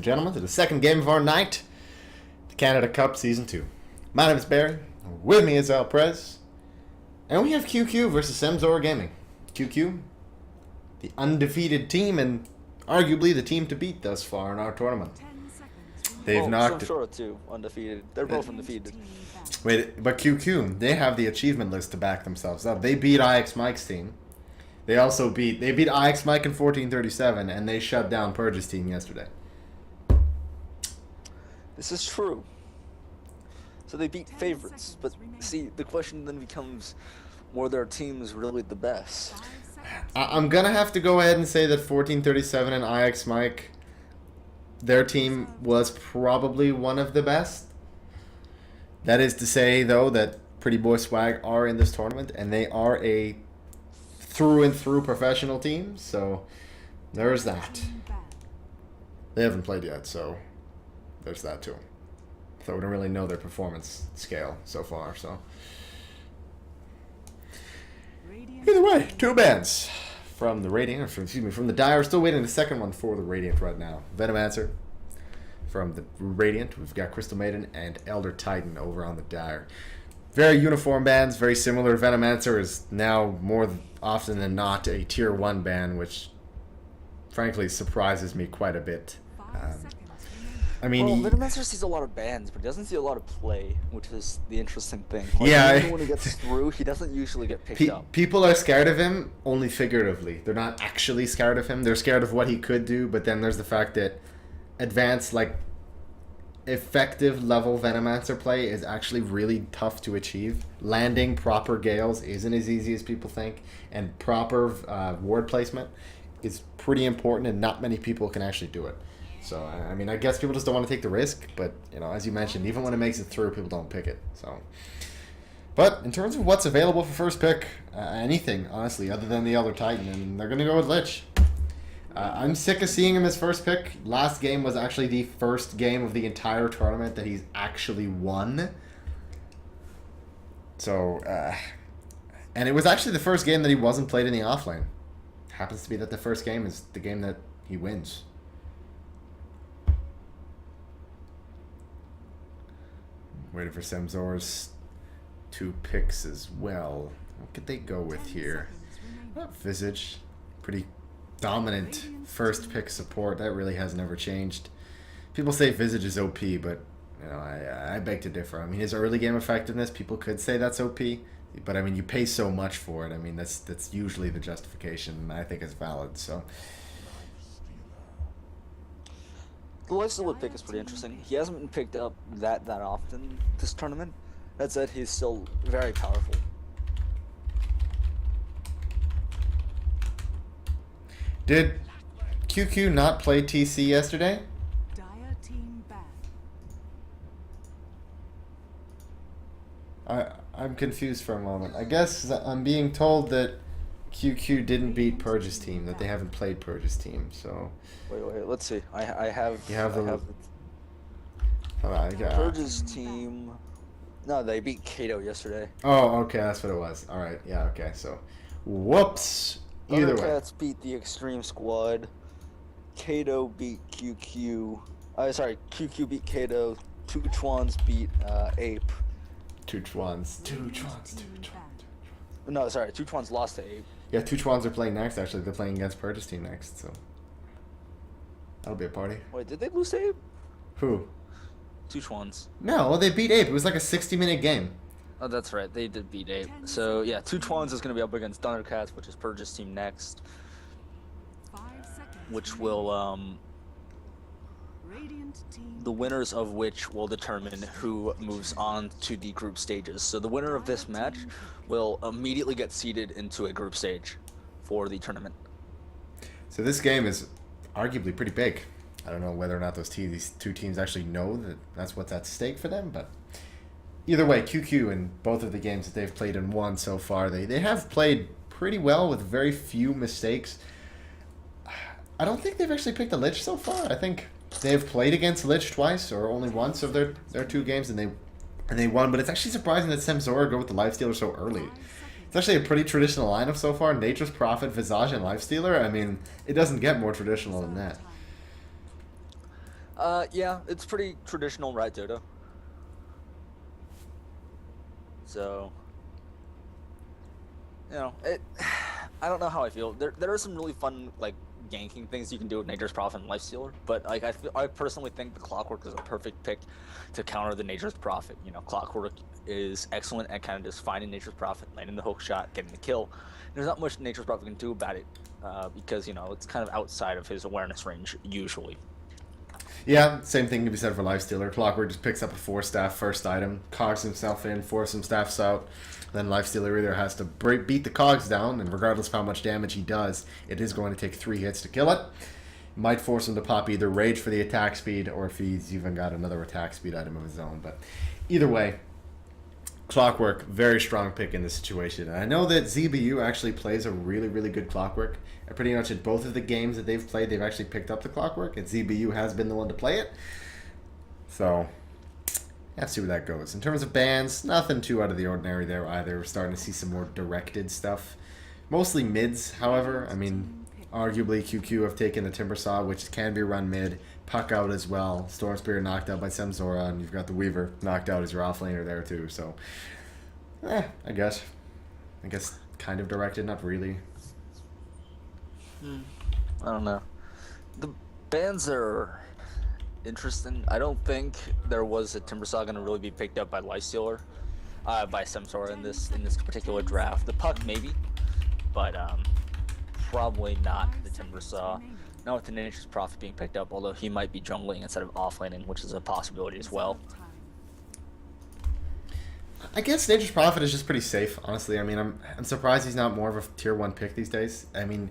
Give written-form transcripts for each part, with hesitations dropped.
and gentlemen, to the second game of our night, the Canada Cup Season 2. My name is Barry. With me is Alprez. And we have QQ versus semXorah Gaming. QQ, the undefeated team and arguably the team to beat thus far in our tournament. They've knocked... semXorah too, undefeated. They're both undefeated. Wait, but QQ, they have the achievement list to back themselves up. They beat IX Mike's team. They also beat IX Mike in 1437, and they shut down Purge's team yesterday. This is true. So they beat favorites, but see, the question then becomes, were their teams really the best? I'm going to have to go ahead and say that 1437 and IX Mike, their team was probably one of the best. That is to say, though, that Pretty Boy Swag are in this tournament, and they are a through-and-through professional team, so there's that. They haven't played yet, so there's that too. So we don't really know their performance scale so far, so. Either way, two bands from the Radiant, from the Dire. We're still waiting the second one for the Radiant right now. Venomancer from the Radiant. We've got Crystal Maiden and Elder Titan over on the Dire. Very uniform bands, very similar. Venomancer is now more often than not a tier 1 band, which frankly surprises me quite a bit. I mean, well, Venomancer sees a lot of bands, but he doesn't see a lot of play, which is the interesting thing. Like, yeah, even when he gets through, he doesn't usually get picked up. People are scared of him only figuratively. They're not actually scared of him. They're scared of what he could do, but then there's the fact that advanced, like, effective level Venomancer play is actually really tough to achieve. Landing proper Gales isn't as easy as people think, and proper ward placement is pretty important, and not many people can actually do it. So, I mean, I guess people just don't want to take the risk, but, you know, as you mentioned, even when it makes it through, people don't pick it. So, but in terms of what's available for first pick, anything, honestly, other than the Elder Titan, and they're going to go with Lich. I'm sick of seeing him as first pick. Last game was actually the first game of the entire tournament that he's actually won. So, and it was actually the first game that he wasn't played in the offlane. Happens to be that the first game is the game that he wins. Waiting for semXorah's 2 picks as well. What could they go with here? Visage. Pretty dominant first pick support. That really has never changed. People say Visage is OP, but you know, I beg to differ. I mean, his early game effectiveness, people could say that's OP, but I mean, you pay so much for it. I mean, that's usually the justification, and I think it's valid. So the Lifestealer pick is pretty interesting. He hasn't been picked up that often this tournament. That said, he's still very powerful. Did QQ not play TC yesterday? I'm confused for a moment. I guess I'm being told that QQ didn't beat Purge's team, that they haven't played Purge's team, so... Wait, let's see. I have... You have the... Purge's team... No, they beat Kato yesterday. Oh, okay, that's what it was. Alright, yeah, okay, so... Whoops! Either way. Thundercats beat the Extreme Squad. Kato beat QQ. Sorry, QQ beat Kato. Two Chuans beat Ape. Two Chuans. No, sorry, Two Chuans lost to Ape. Yeah, Two Chuans are playing next, actually. They're playing against Purge's team next, so... That'll be a party. Wait, did they lose to Ape? Who? Two Chuans. No, well, they beat Ape. It was like a 60-minute game. Oh, that's right. They did beat Ape. So, yeah, Two Chuans is going to be up against Thundercats, which is Purge's team next. Which will, the winners of which will determine who moves on to the group stages. So the winner of this match will immediately get seeded into a group stage for the tournament. So this game is arguably pretty big. I don't know whether or not these two teams actually know that that's what's at stake for them, but either way, QQ in both of the games that they've played and won so far, they have played pretty well with very few mistakes. I don't think they've actually picked a Lich so far. I think they've played against Lich twice or only once of their 2 games, and they won. But it's actually surprising that semXorah go with the Lifestealer so early. It's actually a pretty traditional lineup so far. Nature's Prophet, Visage, and Lifestealer. I mean, it doesn't get more traditional than that. Yeah, it's pretty traditional rat Dota. So, I don't know how I feel. There are some really fun like ganking things you can do with Nature's Prophet and Lifestealer, but like I personally think the Clockwork is a perfect pick to counter the Nature's Prophet. Clockwork is excellent at kind of just finding Nature's Prophet, landing the hook shot, getting the kill. There's not much Nature's Prophet can do about it because it's kind of outside of his awareness range usually. Yeah, same thing can be said for Lifestealer. Clockwork just picks up a 4-staff first item, cogs himself in, force some staffs out. Then Lifestealer either has to beat the cogs down, and regardless of how much damage he does, it is going to take 3 hits to kill it. Might force him to pop either Rage for the attack speed, or if he's even got another attack speed item of his own. But either way, Clockwork, very strong pick in this situation. And I know that ZBU actually plays a really, really good Clockwork. And pretty much in both of the games that they've played, they've actually picked up the Clockwork, and ZBU has been the one to play it. So, let's see where that goes. In terms of bans, nothing too out of the ordinary there either. We're starting to see some more directed stuff. Mostly mids, however. I mean, arguably QQ have taken the Timbersaw, which can be run mid. Puck out as well. Storm Spirit knocked out by semXorah, and you've got the Weaver knocked out as your offlaner there too. So, I guess kind of directed, not really. I don't know. The bans are interesting. I don't think there was a Timbersaw going to really be picked up by Lifestealer, by semXorah in this particular draft. The Puck maybe, but probably not the Timbersaw. Not with the Nature's Prophet being picked up, although he might be jungling instead of offlaning, which is a possibility as well. I guess Nature's Prophet is just pretty safe, honestly. I mean, I'm surprised he's not more of a tier 1 pick these days. I mean,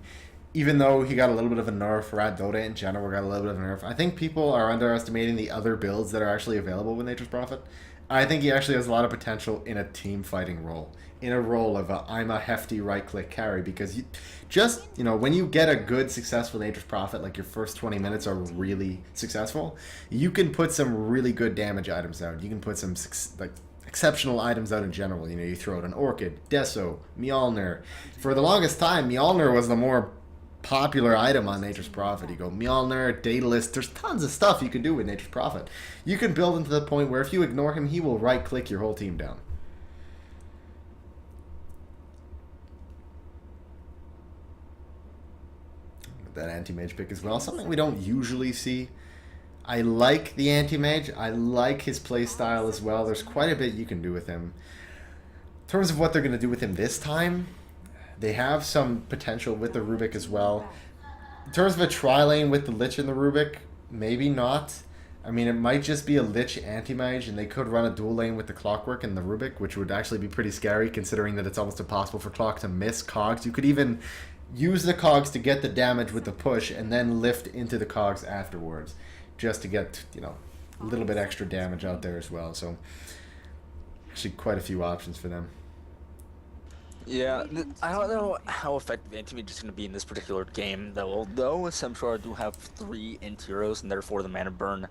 even though he got a little bit of a nerf, Rat Dota in general got a little bit of a nerf, I think people are underestimating the other builds that are actually available with Nature's Prophet. I think he actually has a lot of potential in a team fighting role. In a role of I'm a hefty right-click carry, because when you get a good, successful Nature's Prophet, like your first 20 minutes are really successful, you can put some really good damage items out. You can put some, exceptional items out in general. You throw out an Orchid, Deso, Mjolnir. For the longest time, Mjolnir was the more popular item on Nature's Prophet. You go Mjolnir, Daedalus, there's tons of stuff you can do with Nature's Prophet. You can build him to the point where if you ignore him, he will right-click your whole team down. That anti-mage pick as well, something we don't usually see. I like the anti-mage. I like his playstyle as well. There's quite a bit you can do with him. In terms of what they're going to do with him this time, they have some potential with the Rubik as well. In terms of a tri-lane with the Lich and the Rubik, maybe not. I mean, it might just be a Lich anti-mage, and they could run a dual lane with the Clockwork and the Rubik, which would actually be pretty scary, considering that it's almost impossible for Clock to miss cogs. You could even use the cogs to get the damage with the push, and then lift into the cogs afterwards, just to get, a little bit extra damage out there as well. So, actually quite a few options for them. Yeah, I don't know how effective anti-mage is going to be in this particular game, though. Although semXorah do have 3 Intiros, and therefore the mana burn,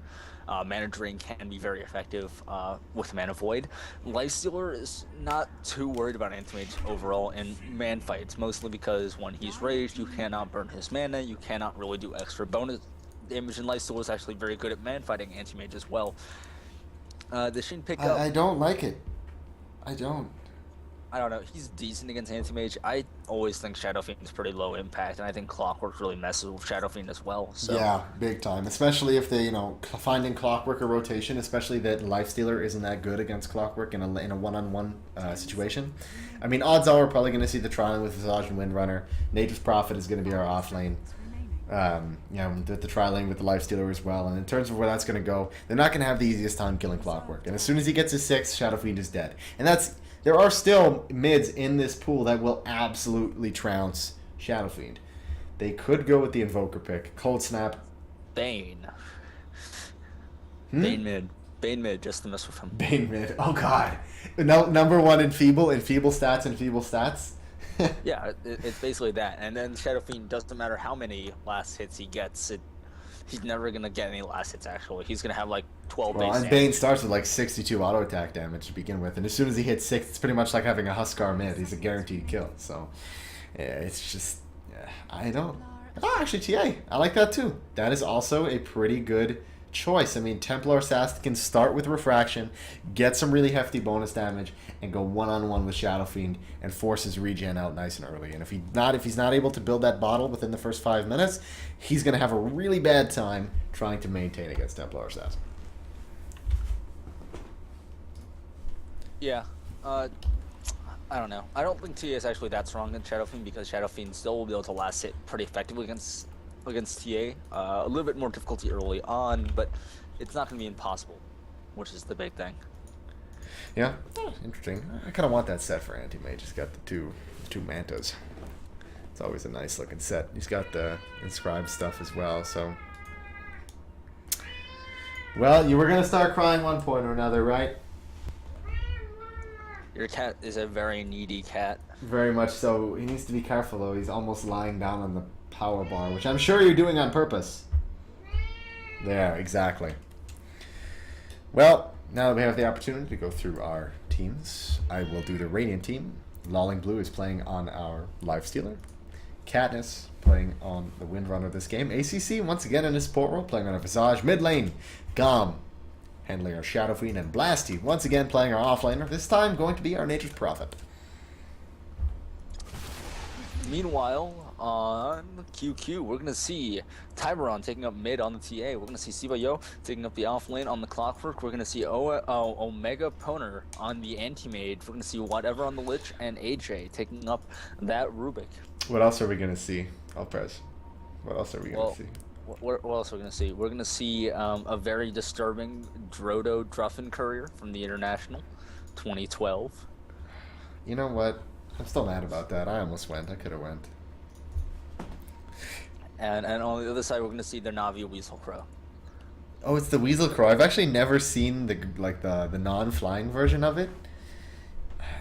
mana drain can be very effective with Mana Void. Lifestealer is not too worried about anti-mage overall in man fights, mostly because when he's raged, you cannot burn his mana, you cannot really do extra bonus damage, and Lifestealer is actually very good at man fighting anti-mage as well. The Shin pickup... I don't like it. I don't know. He's decent against Anti-Mage. I always think Shadow Fiend is pretty low impact, and I think Clockwork really messes with Shadow Fiend as well. So. Yeah, big time. Especially if they, finding Clockwork a rotation, especially that Lifestealer isn't that good against Clockwork in a one-on-one situation. I mean, odds are we're probably going to see the trialing with Visage and Windrunner. Nature's Prophet is going to be our off lane. The tri-lane with the Lifestealer as well. And in terms of where that's going to go, they're not going to have the easiest time killing Clockwork. And as soon as he gets his 6, Shadow Fiend is dead. And there are still mids in this pool that will absolutely trounce Shadow Fiend. They could go with the Invoker pick. Cold Snap. Bane. Bane mid, just to mess with him. Bane mid. Oh, God. No, number 1 in Feeble stats. Yeah, it's basically that. And then Shadow Fiend, doesn't matter how many last hits he gets, he's never going to get any last hits, actually. He's going to have, 12 base damage. Bane starts with, 62 auto attack damage to begin with. And as soon as he hits 6, it's pretty much like having a Huskar mid. He's a guaranteed kill. So, yeah, it's just... Yeah, I don't... Oh, actually, TA. I like that, too. That is also a pretty good choice. I mean, Templar Assassin can start with Refraction, get some really hefty bonus damage, and go one-on-one with Shadow Fiend and force his regen out nice and early. And if he's not able to build that bottle within the first 5 minutes, he's going to have a really bad time trying to maintain against Templar Assassin. Yeah. I don't know. I don't think TA is actually that strong in Shadow Fiend because Shadow Fiend still will be able to last it pretty effectively against TA. A little bit more difficulty early on, but it's not going to be impossible, which is the big thing. Yeah, interesting. I kind of want that set for Anti-Mage. He's got the two mantas. It's always a nice looking set. He's got the inscribed stuff as well, so... Well, you were going to start crying one point or another, right? Your cat is a very needy cat. Very much so. He needs to be careful, though. He's almost lying down on the power bar, which I'm sure you're doing on purpose. There, exactly. Well, now that we have the opportunity to go through our teams, I will do the Radiant team. Lolling Blue is playing on our Lifestealer. Katniss playing on the Windrunner this game. ACC, once again in his support role, playing on a Visage. Mid lane, Gom handling our Shadow Fiend, and Blasty once again playing our offlaner. This time going to be our Nature's Prophet. Meanwhile, on QQ, we're going to see Tiburon taking up mid on the TA. We're going to see Sibayo taking up the offlane on the Clockwork. We're going to see Omega Poner on the Anti-Mage. We're going to see whatever on the Lich, and AJ taking up that Rubik. What else are we going to see, Alprez? What else are we going to see? What else are we going to see? We're going to see a very disturbing Drodo Druffin Courier from the International 2012. You know what? I'm still mad about that. I almost went. I could have went. And on the other side, we're going to see the Navi Weasel Crow. Oh, it's the Weasel Crow. I've actually never seen the non-flying version of it.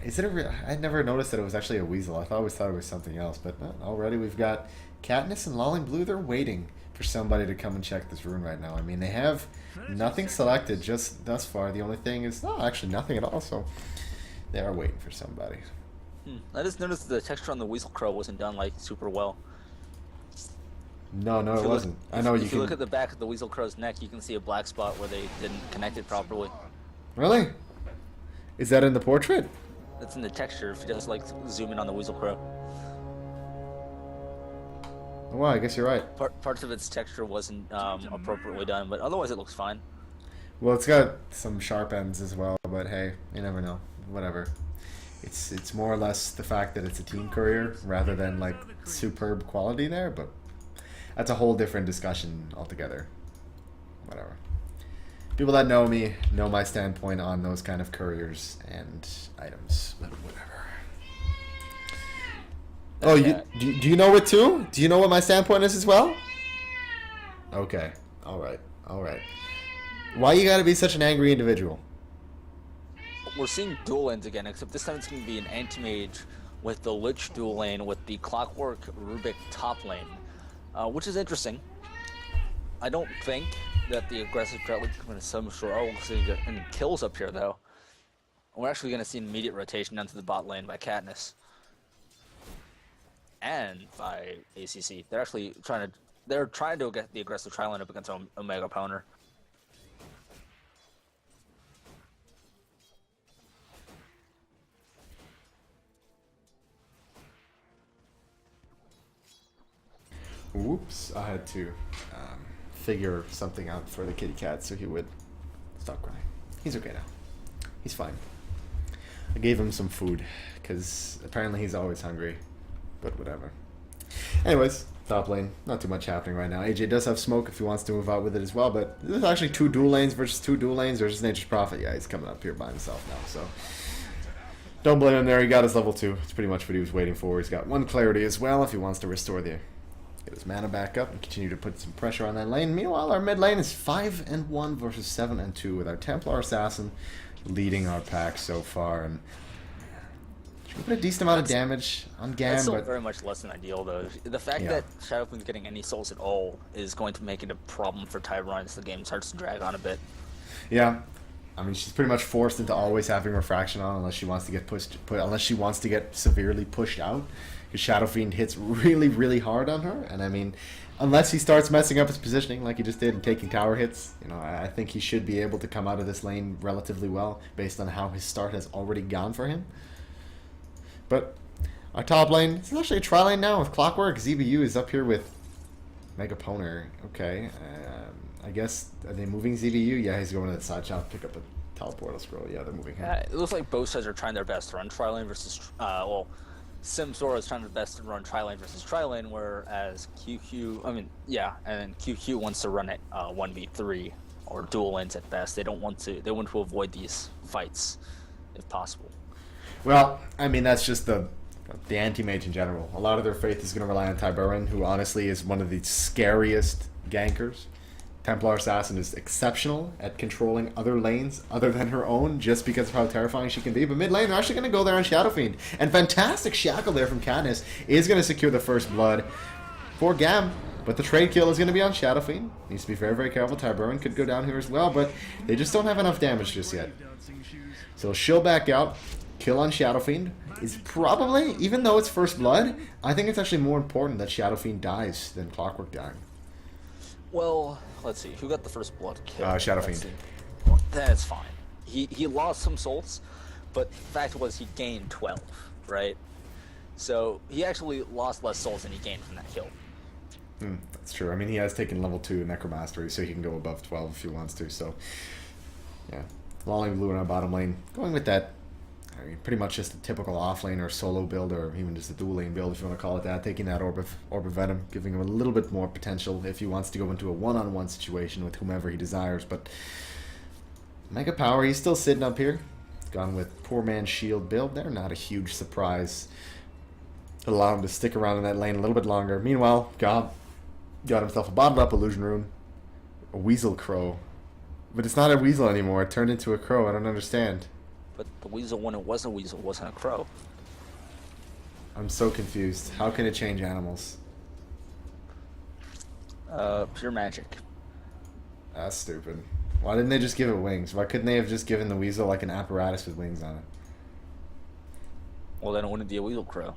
Is it I never noticed that it was actually a weasel. I always thought it was something else. But already we've got Katniss and Lolling Blue. They're waiting for somebody to come and check this rune right now. I mean, they have nothing selected just thus far. The only thing is, actually nothing at all. So they are waiting for somebody. I just noticed the texture on the Weasel Crow wasn't done like super well. No, it wasn't. I know if you look at the back of the Weasel Crow's neck, you can see a black spot where they didn't connect it properly. Really? Is that in the portrait? It's in the texture. If you just like zoom in on the Weasel Crow. Well, I guess you're right. Parts of its texture wasn't appropriately done, but otherwise it looks fine. Well, it's got some sharp ends as well, but hey, you never know. Whatever. It's more or less the fact that it's a team courier rather than like superb quality there, but that's a whole different discussion altogether. Whatever. People that know me know my standpoint on those kind of couriers and items, but whatever. Oh, do you know it too? Do you know what my standpoint is as well? Okay. All right. Why you gotta be such an angry individual? We're seeing dual lanes again, except this time it's going to be an Anti-Mage with the Lich dual lane with the Clockwork Rubik top lane, which is interesting. I don't think that the aggressive threat is going to semXorah will see any kills up here, though. We're actually going to see an immediate rotation down to the bot lane by Katniss. And by ACC. They're actually trying to get the aggressive tri-line up against Omega Poner. Whoops, I had to figure something out for the kitty cat so he would stop crying. He's okay now. He's fine. I gave him some food because apparently he's always hungry, but whatever. Anyways, top lane, not too much happening right now. AJ does have smoke if he wants to move out with it as well, but there's actually two dual lanes versus two dual lanes versus Nature's Prophet. Yeah, he's coming up here by himself now, so don't blame him there. He got his level 2. It's pretty much what he was waiting for. He's got 1 clarity as well if he wants to restore get his mana back up and continue to put some pressure on that lane. Meanwhile, our mid lane is 5-1 versus 7-2 with our Templar Assassin leading our pack so far. And we put a decent amount of damage on Gam. That's still but very much less than ideal, though. The fact that Shadowfiend's getting any souls at all is going to make it a problem for Tyron as the game starts to drag on a bit. Yeah. I mean, she's pretty much forced into always having refraction on unless she wants to get unless she wants to get severely pushed out. Because Shadow Fiend hits really, really hard on her, and I mean, unless he starts messing up his positioning like he just did and taking tower hits, you know, I think he should be able to come out of this lane relatively well based on how his start has already gone for him. But our top lane, it's actually a tri lane now with Clockwork. ZBU is up here with Megaponer. Okay, I guess, are they moving ZBU? Yeah, he's going to the side shop, pick up a teleportal scroll. Yeah, they're moving him. It looks like both sides are trying their best to run tri lane versus, well, semXorah is trying their best to run tri lane versus tri lane, whereas and QQ wants to run it 1v3 or dual lanes at best. They want to avoid these fights if possible. Well, I mean, that's just the anti-mage in general. A lot of their faith is going to rely on Tyburan, who honestly is one of the scariest gankers. Templar Assassin is exceptional at controlling other lanes other than her own just because of how terrifying she can be. But mid lane, they're actually going to go there on Shadow Fiend. And fantastic Shackle there from Katniss is going to secure the first blood for Gam. But the trade kill is going to be on Shadow Fiend. Needs to be very, very careful. Tyburan could go down here as well, but they just don't have enough damage just yet. So she'll back out. Kill on Shadow Fiend is probably, even though it's first blood, I think it's actually more important that Shadow Fiend dies than Clockwork dying. Well, let's see. Who got the first blood kill? Shadow Fiend. Well, that's fine. He lost some souls, but the fact was he gained 12, right? So he actually lost less souls than he gained from that kill. That's true. I mean, he has taken level 2 Necromastery, so he can go above 12 if he wants to. So, yeah. Lolling Blue in our bottom lane. Going with that, I mean, pretty much just a typical off-lane or solo build, or even just a dual-lane build, if you want to call it that. Taking that Orb of Venom, giving him a little bit more potential if he wants to go into a one-on-one situation with whomever he desires. But Mega Power, he's still sitting up here. Gone with Poor Man's Shield build there. Not a huge surprise. Allow him to stick around in that lane a little bit longer. Meanwhile, got himself a bottomed-up Illusion Rune. A Weasel Crow. But it's not a Weasel anymore. It turned into a Crow. I don't understand. But the Weasel, when it was a Weasel, wasn't a Crow. I'm so confused. How can it change animals? Pure magic. That's stupid. Why didn't they just give it wings? Why couldn't they have just given the Weasel like an apparatus with wings on it? Well, then it wouldn't be a Weasel Crow.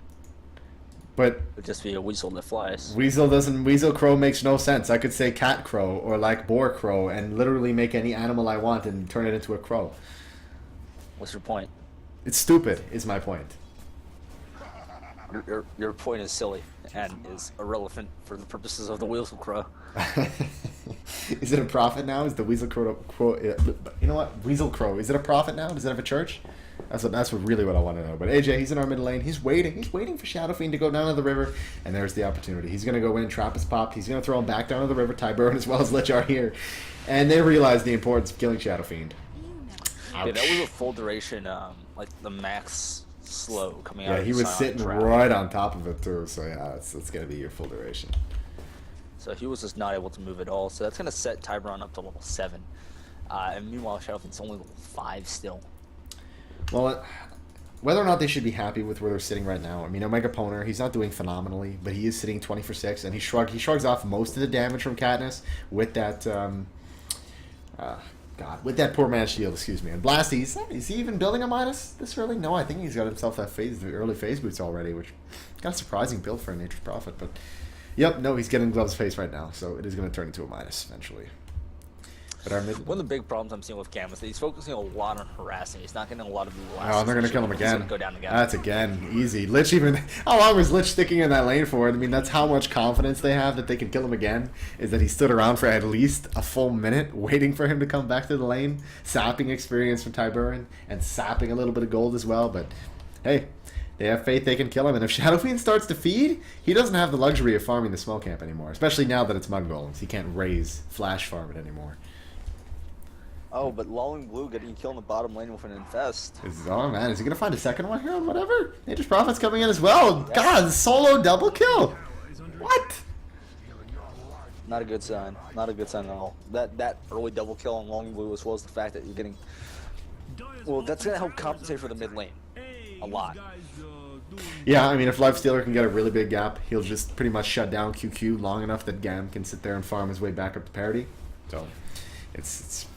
But it'd just be a Weasel that flies. Weasel Crow makes no sense. I could say Cat Crow or like Boar Crow and literally make any animal I want and turn it into a crow. What's your point? It's stupid, is my point. Your point is silly and is irrelevant for the purposes of the Weasel Crow. Is it a prophet now? Is the Weasel Crow... You know what? Weasel Crow. Is it a prophet now? Does it have a church? That's really what I want to know. But AJ, he's in our mid lane. He's waiting. He's waiting for Shadow Fiend to go down to the river. And there's the opportunity. He's going to go in. Trap is popped. He's going to throw him back down to the river. Tyburn as well as Lich are here. And they realize the importance of killing Shadow Fiend. Ouch. Yeah, that was a full duration, like the max slow coming out. Yeah, he was sitting right on top of it too. So yeah, it's gonna be your full duration. So he was just not able to move at all. So that's gonna set Tyburan up to level 7. And meanwhile, Shadow Fiend's only level 5 still. Well, whether or not they should be happy with where they're sitting right now, I mean, Omega Poner, he's not doing phenomenally, but he is sitting 20 for 6, and he shrugs off most of the damage from Katniss with that. With that Poor Man's Shield, excuse me. And Blasty, is he even building a Midas this early? No, I think he's got himself the early phase boots already, which got a surprising build for a Nature's Prophet. But, yep, no, he's getting Gloves face right now, so it is going to turn into a Midas eventually. But one of the big problems I'm seeing with Gam is that he's focusing a lot on harassing. He's not getting a lot of the last. Oh, they're going to kill him again. Go down again. That's again easy. Lich even. How long was Lich sticking in that lane for? I mean, that's how much confidence they have that they can kill him again. Is that he stood around for at least a full minute waiting for him to come back to the lane, sapping experience from Tyburan and sapping a little bit of gold as well. But hey, they have faith they can kill him. And if Shadow Fiend starts to feed, he doesn't have the luxury of farming the small camp anymore. Especially now that it's Mud Golems. He can't flash farm it anymore. Oh, but Lolling Blue getting killed in the bottom lane with an infest. Oh man, is he gonna find a second one here on whatever? Nature's Prophet's coming in as well. Yes. God, solo double kill. What? Not a good sign. Not a good sign at all. That early double kill on Lolling Blue, as well as the fact that you're getting. Well, that's gonna help compensate for the mid lane a lot. Yeah, I mean, if Lifestealer can get a really big gap, he'll just pretty much shut down QQ long enough that Gam can sit there and farm his way back up to parity. So, it's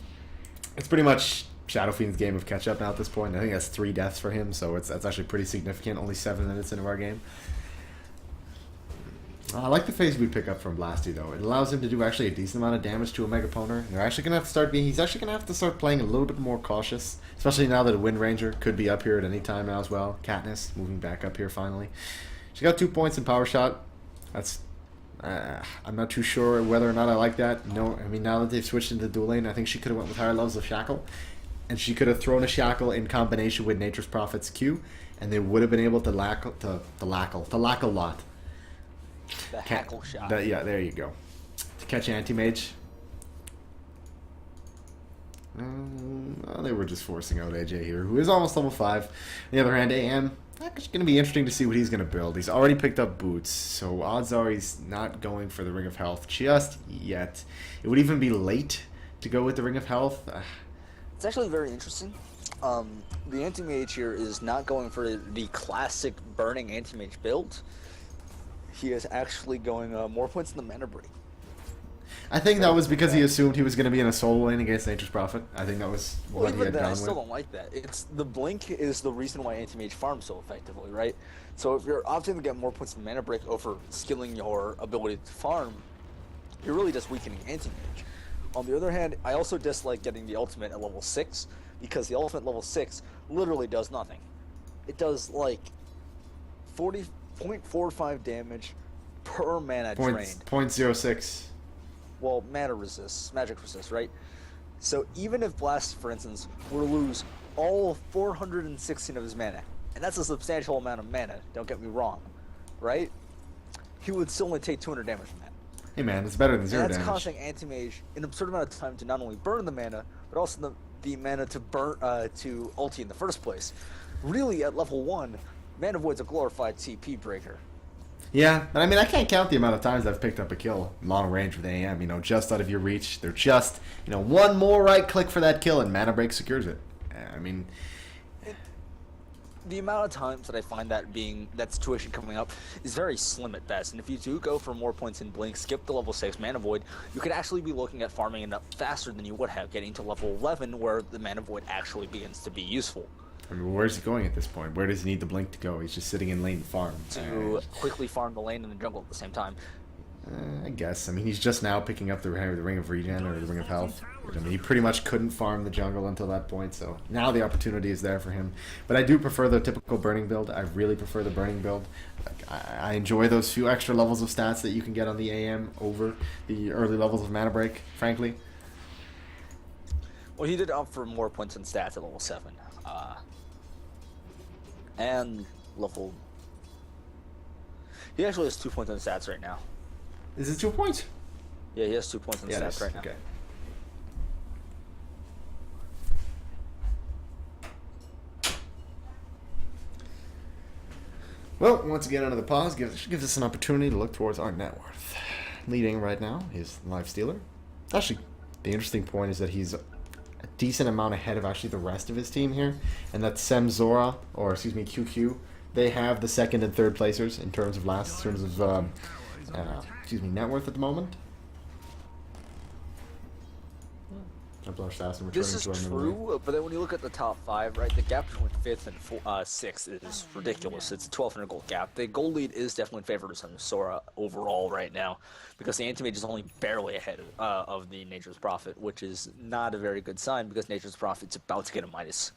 pretty much Shadow Fiend's game of catch-up now at this point. I think that's 3 deaths for him, so that's actually pretty significant. Only 7 minutes into our game. I like the phase we pick up from Blasty, though. It allows him to do actually a decent amount of damage to a Megaponer. They're actually gonna have to start being. He's actually gonna have to start playing a little bit more cautious, especially now that a Wind Ranger could be up here at any time now as well. Katniss moving back up here finally. She got 2 points in Power Shot. That's. I'm not too sure whether or not I like that. No, I mean now that they've switched into dual lane, I think she could have went with higher levels of Shackle, and she could have thrown a Shackle in combination with Nature's Prophet's Q, and they would have been able to lack a lot. The hackle shot. Yeah, there you go. To catch Anti-Mage. Well, they were just forcing out AJ here, who is almost level 5. On the other hand, AM, it's going to be interesting to see what he's going to build. He's already picked up boots, so odds are he's not going for the Ring of Health just yet. It would even be late to go with the Ring of Health. It's actually very interesting. The Anti-Mage here is not going for the classic burning Anti-Mage build. He is actually going more points in the mana break. I think that was because he assumed he was going to be in a solo lane against Nature's Prophet. I think that was what he had gone with. I still don't like that. It's the blink is the reason why Anti-Mage farms so effectively, right? So if you're opting to get more points in mana break over skilling your ability to farm, you're really just weakening Anti-Mage. On the other hand, I also dislike getting the ultimate at level 6 because the ultimate level 6 literally does nothing. It does like 0.45 damage per mana drained. 0.06. Well, mana resists, magic resists, right? So even if Blast, for instance, were to lose all 416 of his mana, and that's a substantial amount of mana, don't get me wrong, right? He would still only take 200 damage from that. Hey man, it's better than 0 and that's damage. costing Anti-Mage an absurd amount of time to not only burn the mana, but also the mana to burn to ulti in the first place. Really, at level 1, Mana Void's a glorified TP breaker. Yeah, but I mean, I can't count the amount of times I've picked up a kill long range with AM, you know, just out of your reach. They're just, you know, one more right click for that kill and Mana Break secures it. I mean... The amount of times that I find that situation coming up is very slim at best, and if you do go for more points in Blink, skip the level 6 Mana Void, you could actually be looking at farming it up faster than you would have, getting to level 11 where the Mana Void actually begins to be useful. I mean, where's he going at this point? Where does he need the Blink to go? He's just sitting in lane to farm. To quickly farm the lane and the jungle at the same time. I guess. I mean, he's just now picking up the Ring of Regen or the Ring of Health. I mean, he pretty much couldn't farm the jungle until that point, so now the opportunity is there for him. But I do prefer the typical burning build. I really prefer the burning build. I enjoy those few extra levels of stats that you can get on the AM over the early levels of Mana Break, frankly. Well, he did opt for more points and stats at level 7. And level... He actually has 2 points on stats right now. Is it 2 points? Yeah, he has 2 points on stats right now. Okay. Well, once again, another pause gives us an opportunity to look towards our net worth. Leading right now is Lifestealer. Actually, the interesting point is that he's a decent amount ahead of actually the rest of his team here, and that's semXorah, or excuse me, QQ. They have the second and third placers in terms of net worth at the moment. This is true, but then when you look at the top 5, right, the gap between 5th and 6th is ridiculous. It's a 1,200 gold gap. The gold lead is definitely in favor of semXorah overall right now, because the Anti-Mage is only barely ahead of the Nature's Prophet, which is not a very good sign, because Nature's Prophet's about to get a minus.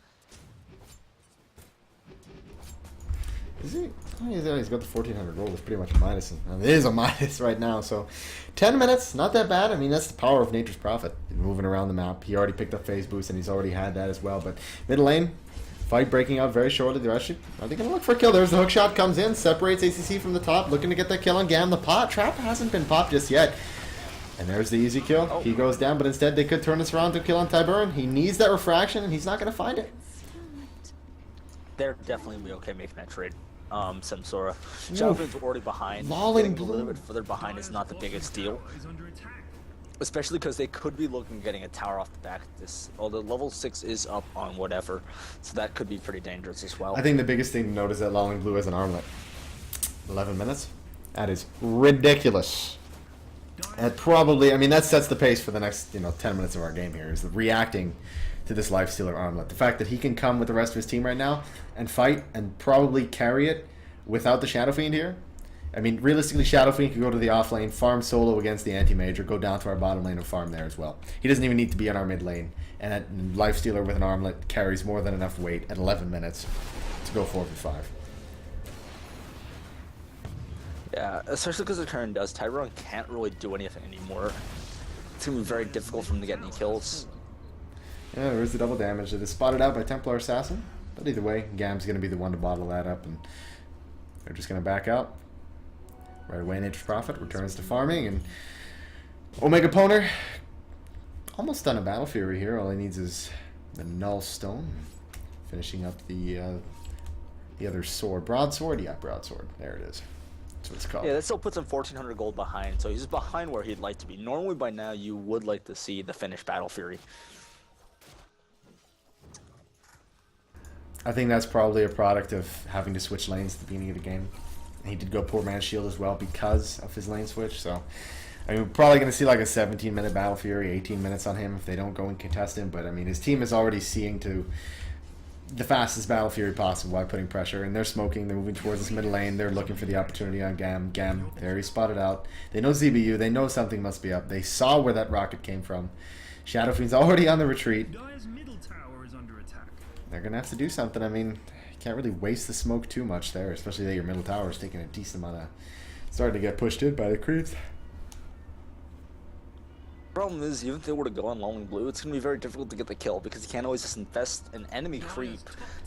Is he? Oh, he's got the 1,400 gold. It's pretty much a minus. I mean, it is a minus right now. So, 10 minutes, not that bad. I mean, that's the power of Nature's Prophet. He's moving around the map. He already picked up phase boost, and he's already had that as well. But mid lane, fight breaking out very shortly. Are they going to look for a kill? There's the hook shot, comes in, separates ACC from the top, looking to get that kill on Gam. The trap hasn't been popped just yet. And there's the easy kill. Oh. He goes down, but instead they could turn this around to kill on Tyburn. He needs that refraction, and he's not going to find it. They're definitely be okay making that trade. semXorah. Shadowfin's already behind. Lolling Getting a little bit further behind is not the biggest deal. Especially because they could be looking at getting a tower off the back of this. Although level 6 is up on whatever, so that could be pretty dangerous as well. I think the biggest thing to note is that Lolling Blue has an armlet. 11 minutes? That is ridiculous. And probably, I mean, that sets the pace for the next, 10 minutes of our game here, is the reacting to this Lifestealer armlet. The fact that he can come with the rest of his team right now and fight and probably carry it without the Shadow Fiend here. I mean, realistically, Shadow Fiend could go to the off lane, farm solo against the anti-mage, or go down to our bottom lane and farm there as well. He doesn't even need to be in our mid lane. And that Lifestealer with an armlet carries more than enough weight at 11 minutes to go 4v5. Yeah, especially because the turn does. Tyrone can't really do anything anymore. It's going to be very difficult for him to get any kills. Yeah, there is the double damage that is spotted out by Templar Assassin. But either way, Gam's going to be the one to bottle that up, and they're just going to back out. Right away, Nature's Prophet returns to farming, and Omega Poner almost done a Battle Fury here. All he needs is the Null Stone. Finishing up the other sword. Broadsword? Yeah, Broadsword. There it is. That's what it's called. Yeah, that still puts him 1,400 gold behind, so he's behind where he'd like to be. Normally by now you would like to see the finished Battle Fury. I think that's probably a product of having to switch lanes at the beginning of the game. He did go poor man's shield as well because of his lane switch, so I mean, we're probably going to see like a 17-minute Battle Fury, 18 minutes on him if they don't go and contest him, but I mean, his team is already seeing to the fastest Battle Fury possible by putting pressure, and they're smoking, they're moving towards this middle lane, they're looking for the opportunity on Gam. Gam, there he's spotted out. They know ZBU, they know something must be up. They saw where that rocket came from. Shadow Fiend's already on the retreat. They're going to have to do something. I mean, you can't really waste the smoke too much there, especially that your middle tower is taking a decent amount of... starting to get pushed in by the creeps. Problem is, even if they were to go on Lonely Blue, it's going to be very difficult to get the kill because he can't always just infest an enemy creep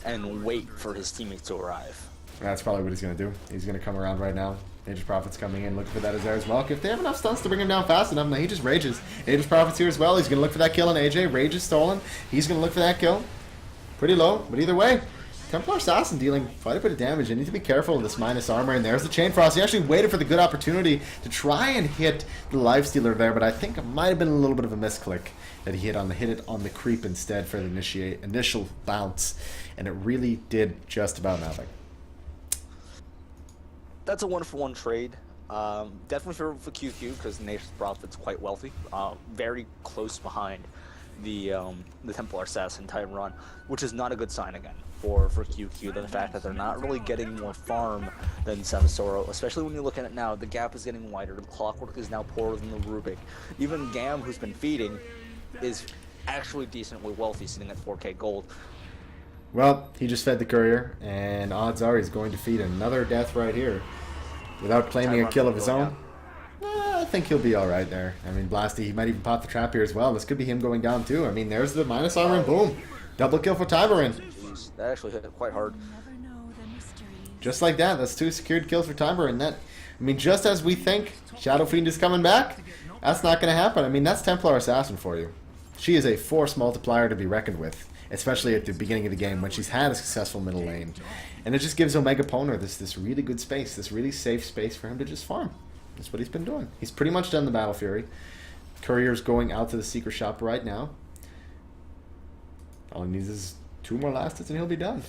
and wait for his teammates to arrive. That's probably what he's going to do. He's going to come around right now. Nature's Prophet's coming in, looking for that as well. If they have enough stunts to bring him down fast enough, now he just rages. Nature's Prophet's here as well. He's going to look for that kill on AJ. Rage is stolen. He's going to look for that kill. Pretty low, but either way, Templar Assassin dealing quite a bit of damage. You need to be careful of this minus armor, and there's the Chain Frost. He actually waited for the good opportunity to try and hit the Lifestealer there, but I think it might have been a little bit of a misclick that he hit it on the creep instead for the initial bounce, and it really did just about nothing. That's a 1-for-1 trade. Definitely for QQ because Nature's Prophet's quite wealthy. Very close behind the Templar Assassin Tyrone, which is not a good sign again for QQ. The fact that they're not really getting more farm than semXorah, especially when you look at it now. The gap is getting wider. The clockwork is now poorer than the Rubik. Even Gam, who's been feeding, is actually decently wealthy, sitting at 4k gold. Well, he just fed the courier, and odds are he's going to feed another death right here without claiming a kill of his own. I think he'll be alright there. I mean, Blasty, he might even pop the trap here as well. This could be him going down too. I mean, there's the minus armor and boom. Double kill for Tyberin. That actually hit quite hard. Just like that. That's 2 secured kills for Tyberin. That, I mean, just as we think Shadow Fiend is coming back, that's not going to happen. I mean, that's Templar Assassin for you. She is a force multiplier to be reckoned with, especially at the beginning of the game when she's had a successful middle lane. And it just gives Omega Poner this really good space, this really safe space for him to just farm. That's what he's been doing. He's pretty much done the Battle Fury. Courier's going out to the Secret Shop right now. All he needs is 2 more last hits and he'll be done.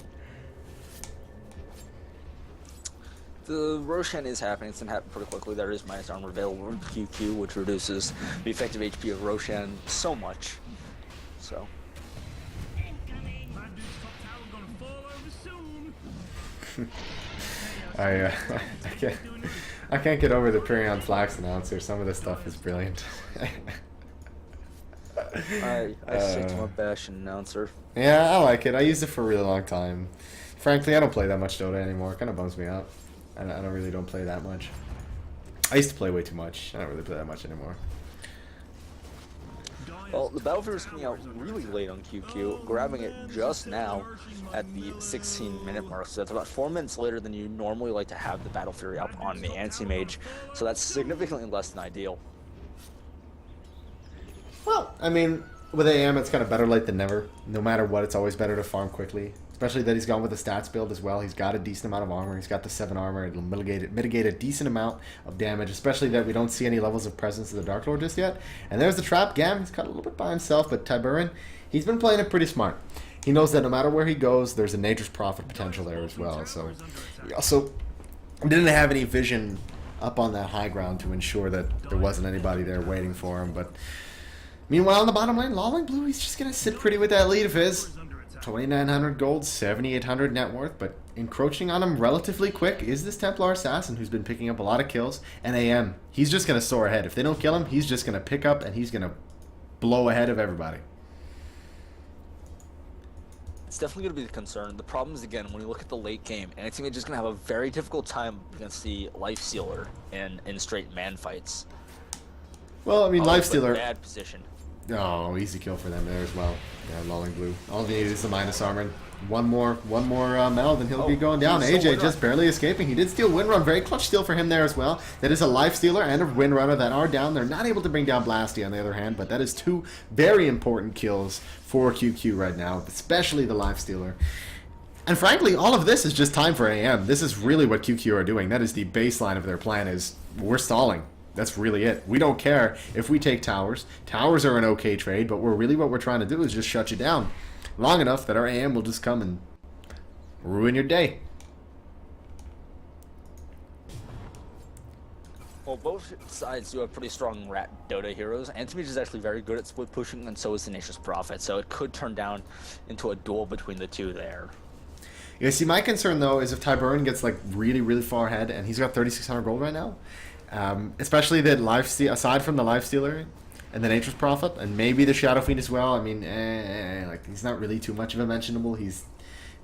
The Roshan is happening. It's going to happen pretty quickly. There is minus armor available in QQ, which reduces the effective HP of Roshan so much. So. I can't get over the Perion Flax announcer. Some of this stuff is brilliant. I stick to my Bastion announcer. Yeah, I like it. I used it for a really long time. Frankly, I don't play that much Dota anymore. It kind of bums me out. I really don't play that much. I used to play way too much. I don't really play that much anymore. Well, the Battle Fury is coming out really late on QQ, grabbing it just now at the 16-minute mark. So that's about 4 minutes later than you normally like to have the Battle Fury up on the Anti-Mage. So that's significantly less than ideal. Well, I mean, with AM, it's kind of better late than never. No matter what, it's always better to farm quickly. Especially that he's gone with the stats build as well. He's got a decent amount of armor. He's got the 7 armor. It'll mitigate a decent amount of damage, especially that we don't see any levels of presence of the Dark Lord just yet. And there's the trap. Gam, he's got a little bit by himself, but Tyberin, he's been playing it pretty smart. He knows that no matter where he goes, there's a Nature's Prophet potential there as well. So he also didn't have any vision up on that high ground to ensure that there wasn't anybody there waiting for him. But meanwhile, in the bottom lane, Lawling Blue, he's just going to sit pretty with that lead of his. 2,900 gold, 7,800 net worth, but encroaching on him relatively quick is this Templar Assassin who's been picking up a lot of kills. And AM, he's just going to soar ahead. If they don't kill him, he's just going to pick up and he's going to blow ahead of everybody. It's definitely going to be the concern. The problem is, again, when you look at the late game, and I think they're just going to have a very difficult time against the Lifestealer in straight man fights. Well, I mean, Lifestealer... Bad position. Oh, easy kill for them there as well. Yeah, Lawling Blue. All they need is the minus armor. One more meld and he'll be going down. AJ just barely escaping. He did steal Windrun. Very clutch steal for him there as well. That is a Lifestealer and a Windrunner that are down. They're not able to bring down Blasty on the other hand, but that is two very important kills for QQ right now, especially the Lifestealer. And frankly, all of this is just time for AM. This is really what QQ are doing. That is the baseline of their plan is we're stalling. That's really it. We don't care if we take towers. Towers are an okay trade, but what we're trying to do is just shut you down long enough that our AM will just come and ruin your day. Well, both sides do have pretty strong Dota heroes. Antimage is actually very good at split pushing, and so is Tenacious Prophet, so it could turn down into a duel between the two there. Yeah, see, my concern, though, is if Tyburn gets, like, really, really far ahead, and he's got 3,600 gold right now, especially that aside from the Lifestealer and the Nature's Prophet, and maybe the Shadow Fiend as well, I mean, like, he's not really too much of a mentionable. He's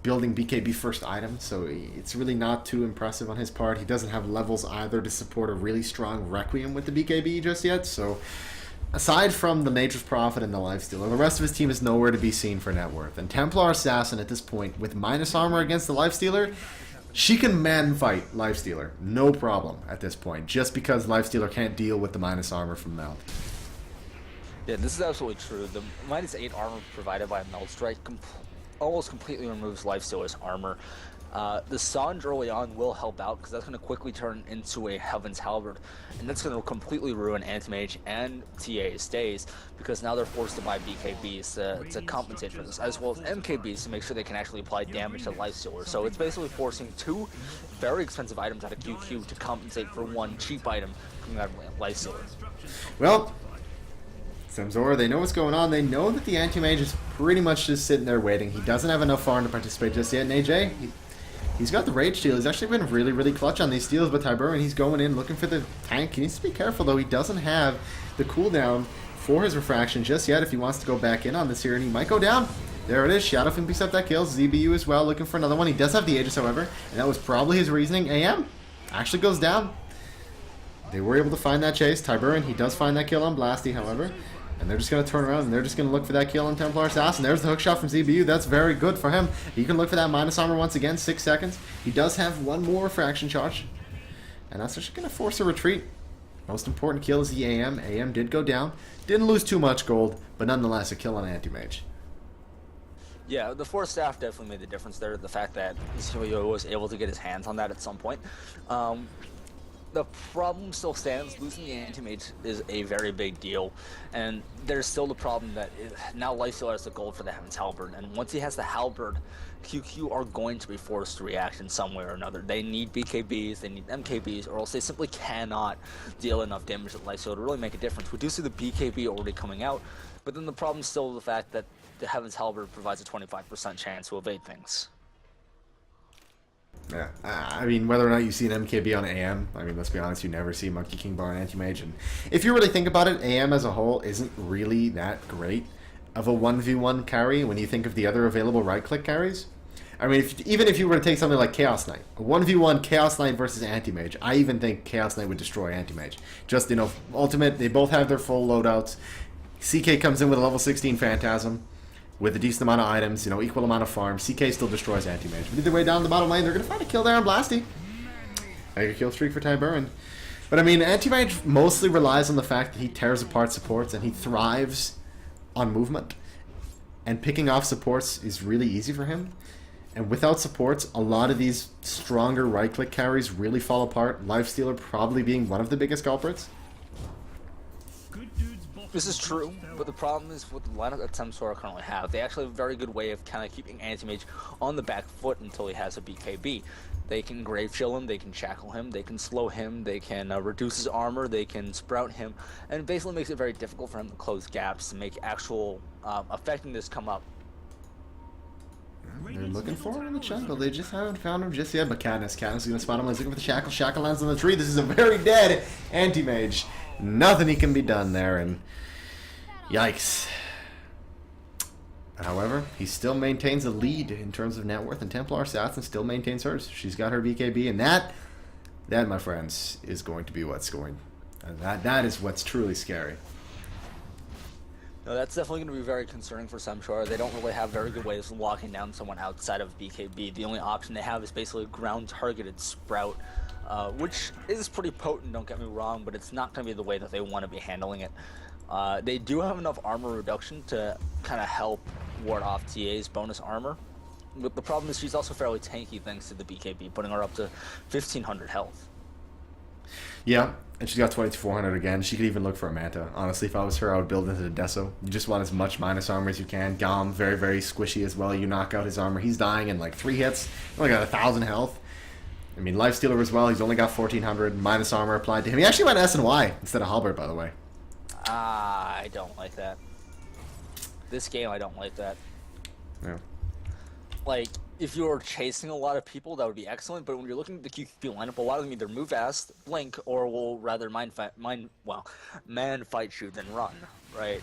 building BKB first item, so it's really not too impressive on his part. He doesn't have levels either to support a really strong Requiem with the BKB just yet, so aside from the Nature's Prophet and the Lifestealer, the rest of his team is nowhere to be seen for net worth. And Templar Assassin at this point, with minus armor against the Lifestealer, she can man-fight Lifestealer, no problem at this point, just because Lifestealer can't deal with the minus armor from Meld. Yeah, this is absolutely true. The -8 armor provided by Meld Strike almost completely removes Lifestealer's armor. The Sange early on will help out because that's going to quickly turn into a Heaven's Halberd, and that's going to completely ruin Anti-Mage and TA's days because now they're forced to buy BKBs to compensate for this, as well as MKBs to make sure they can actually apply damage to Lifestealer. So it's basically forcing two very expensive items out of QQ to compensate for one cheap item coming out of Lifestealer. Well, semXorah, they know what's going on. They know that the Anti-Mage is pretty much just sitting there waiting. He doesn't have enough farm to participate just yet. And AJ, he's got the Rage Steal. He's actually been really, really clutch on these steals, but Tyburn, he's going in looking for the tank. He needs to be careful, though. He doesn't have the cooldown for his Refraction just yet if he wants to go back in on this here, and he might go down. There it is. Shadow Fiend picks up that kill. ZBU as well, looking for another one. He does have the Aegis, however, and that was probably his reasoning. AM actually goes down. They were able to find that chase. Tyburn, he does find that kill on Blasty, however. And they're just going to turn around and they're just going to look for that kill on Templar Assassin. There's the hook shot from ZBU. That's very good for him. He can look for that minus armor once again, 6 seconds. He does have one more Refraction charge. And that's just going to force a retreat. Most important kill is the AM. AM did go down. Didn't lose too much gold, but nonetheless a kill on Anti-Mage. Yeah, the Force Staff definitely made the difference there. The fact that ZBU was able to get his hands on that at some point. The problem still stands. Losing the Anti-Mage is a very big deal, and there's still the problem that now Lifestealer has the gold for the Heaven's Halberd, and once he has the Halberd, QQ are going to be forced to react in some way or another. They need BKBs, they need MKBs, or else they simply cannot deal enough damage to Lifestealer to really make a difference. We do see the BKB already coming out, but then the problem is still the fact that the Heaven's Halberd provides a 25% chance to evade things. Yeah, I mean, whether or not you see an MKB on AM, I mean, let's be honest, you never see Monkey King Bar on Anti-Mage. And if you really think about it, AM as a whole isn't really that great of a 1v1 carry when you think of the other available right-click carries. I mean, even if you were to take something like Chaos Knight, a 1v1 Chaos Knight versus Anti-Mage, I even think Chaos Knight would destroy Anti-Mage. Just, you know, ultimate, they both have their full loadouts. CK comes in with a level 16 Phantasm, with a decent amount of items, you know, equal amount of farm. CK still destroys Anti-Mage. But either way, down the bottom lane, they're going to find a kill there on Blasty. Like a kill streak for Tyburn. But I mean, Anti-Mage mostly relies on the fact that he tears apart supports and he thrives on movement. And picking off supports is really easy for him. And without supports, a lot of these stronger right-click carries really fall apart. Lifestealer probably being one of the biggest culprits. Good dudes This is true, but the problem is with the lineup that semXorah currently have, they actually have a very good way of kind of keeping Anti-Mage on the back foot until he has a BKB. They can Grave Chill him, they can Shackle him, they can slow him, they can reduce his armor, they can Sprout him, and it basically makes it very difficult for him to close gaps to make actual effectiveness come up. They're looking for him in the jungle. They just haven't found him just yet. But Katniss is going to spot him. He's looking for the Shackle. Shackle lands on the tree. This is a very dead Anti-Mage. Nothing he can be done there. And yikes. However, he still maintains a lead in terms of net worth. And Templar Assassin still maintains hers. She's got her BKB. And that, my friends, is going to be what's going. That is what's truly scary. No, that's definitely going to be very concerning for semXorah. They don't really have very good ways of locking down someone outside of BKB. The only option they have is basically a ground-targeted Sprout, which is pretty potent, don't get me wrong, but it's not going to be the way that they want to be handling it. They do have enough armor reduction to kind of help ward off TA's bonus armor, but the problem is she's also fairly tanky thanks to the BKB, putting her up to 1500 health. Yeah, and she's got 2400 again. She could even look for a Manta. Honestly, if I was her, I would build into the Deso. You just want as much minus armor as you can. Gom, very, very squishy as well. You knock out his armor. He's dying in like 3 hits. Only got 1000 health. I mean, Lifestealer as well. He's only got 1400 minus armor applied to him. He actually went S and Y instead of Halberd, by the way. I don't like that. This game, I don't like that. Yeah. Like, if you're chasing a lot of people, that would be excellent, but when you're looking at the QQP lineup, a lot of them either move fast, blink, or will rather man fight you than run, right?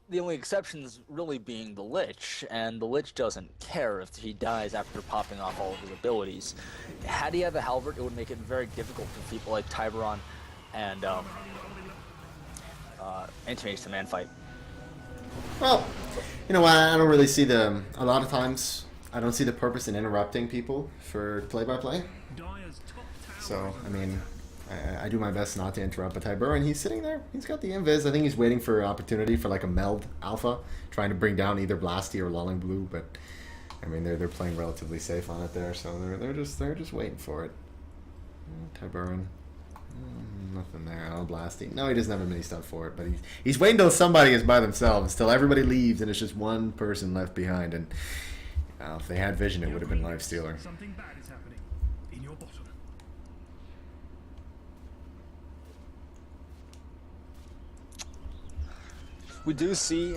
The only exceptions really being the Lich, and the Lich doesn't care if he dies after popping off all of his abilities. Had he had a Halberd, it would make it very difficult for people like Tiburon and Anti-Mage to man fight. Well, you know what? I don't really see a lot of times, I don't see the purpose in interrupting people for play-by-play. So, I mean, I do my best not to interrupt. But Tiburon, he's sitting there. He's got the invis. I think he's waiting for an opportunity for like a meld alpha, trying to bring down either Blasty or Lulling Blue. But I mean, they're playing relatively safe on it there, so they're just waiting for it. Tiburon. Nothing there. Oh, Blasty. No, he doesn't have a mini stun for it, but he's waiting till somebody is by themselves, till everybody leaves, and it's just one person left behind. And if they had vision, it would have been Lifestealer. Something bad is happening in your bottom. We do see,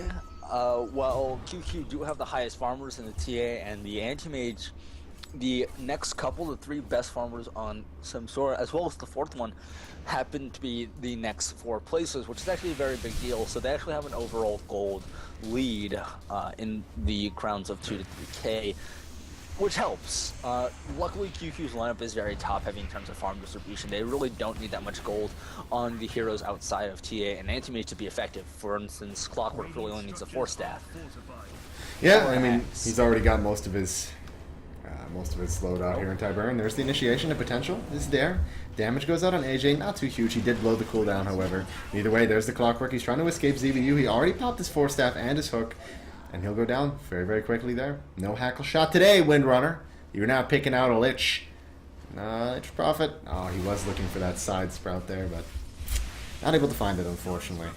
while QQ do have the highest farmers in the TA and the Anti-Mage, the next couple, the 3 best farmers on semXorah, as well as the 4th one, happen to be the next 4 places, which is actually a very big deal. So they actually have an overall gold lead in the crowns of 2 to 3K, which helps. Luckily, QQ's lineup is very top-heavy in terms of farm distribution. They really don't need that much gold on the heroes outside of TA and Anti-Mage to be effective. For instance, Clockwork really only needs a 4-staff. Yeah, I mean, he's already got most of his slowed out here in Tiburon. There's the initiation. The potential is there. Damage goes out on AJ. Not too huge. He did blow the cooldown, however. Either way, there's the Clockwork. He's trying to escape ZBU. He already popped his 4-staff and his hook. And he'll go down very, very quickly there. No hackle shot today, Windrunner. You're now picking out a Lich. Lich Prophet. Oh, he was looking for that side sprout there, but not able to find it, unfortunately.